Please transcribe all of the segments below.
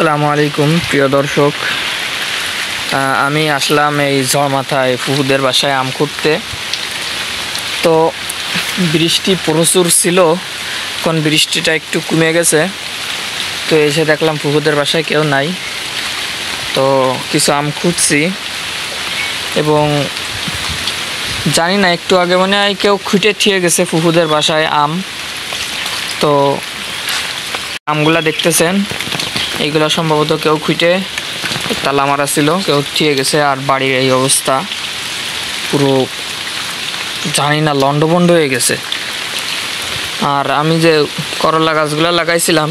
আসসালামু আলাইকুম প্রিয় দর্শক, আমি আসলাম এই ঝড়মাথায় ফুহুদের বাসায় আম খুঁড়তে। তো বৃষ্টি প্রচুর ছিল, এখন বৃষ্টিটা একটু কমে গেছে। তো এসে দেখলাম ফুহুদের বাসায় কেউ নাই। তো কিছু আম খুঁজছি এবং জানি না, একটু আগে মনে হয় কেউ খুঁটে থিয়ে গেছে ফুহুদের বাসায় আম। তো আমগুলা দেখতেছেন, এইগুলো সম্ভবত কেউ খুঁটে তালা মারা ছিল, কেউ থিয়ে গেছে। আর বাড়ির এই অবস্থা, পুরো জানি না লন্ডভন্ড হয়ে গেছে। আর আমি যে করলা গাছগুলো লাগাইছিলাম,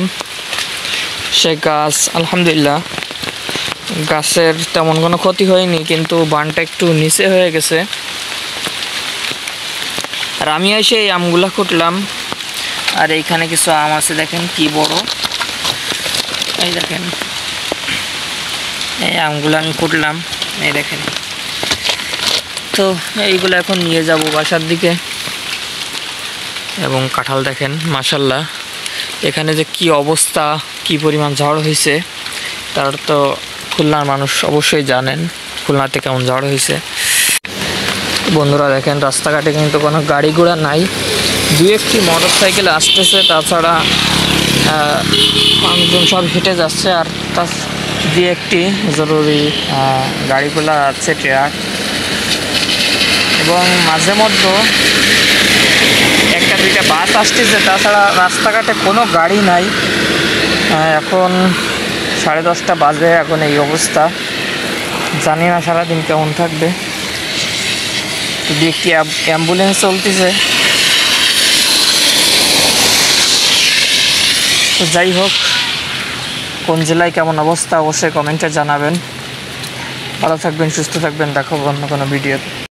সে গাছ আলহামদুলিল্লাহ গাছের তেমন কোনো ক্ষতি হয়নি, কিন্তু বানটা একটু নিচে হয়ে গেছে। আর আমি এসে এই আমগুলা খুঁটলাম। আর এইখানে কিছু আম আছে, দেখেন কি বড়। এই দেখেন, এই আমগুলো আমি কুটলাম, এই দেখেন। তো এইগুলো এখন নিয়ে যাব বাসার দিকে। এবং কাঁঠাল দেখেন, মাশাল্লাহ এখানে যে কি অবস্থা, কি পরিমাণ ঝড় হয়েছে, তার তো খুলনার মানুষ অবশ্যই জানেন খুলনাতে কেমন ঝড় হয়েছে। বন্ধুরা দেখেন, রাস্তাঘাটে কিন্তু কোনো গাড়ি ঘোড়া নাই, দু একটি মোটর সাইকেল আসতেছে, তাছাড়া মানুষজন সব হেঁটে যাচ্ছে। আর তার দিয়ে একটি জরুরি গাড়িগুলো আছে, ট্রাক, এবং মাঝে মধ্যে একটা দুইটা বাস আসতেছে। তাছাড়া রাস্তাঘাটে কোনো গাড়ি নাই। এখন 10:30 বাজে, এখন এই অবস্থা। জানি না সারাদিন কেমন থাকবে। যদি একটি অ্যাম্বুলেন্স চলতেছে। তো যাই হোক, কোন জেলায় কেমন অবস্থা অবশ্যই কমেন্টে জানাবেন। ভালো থাকবেন, সুস্থ থাকবেন, দেখাবো অন্য কোনো ভিডিওতে।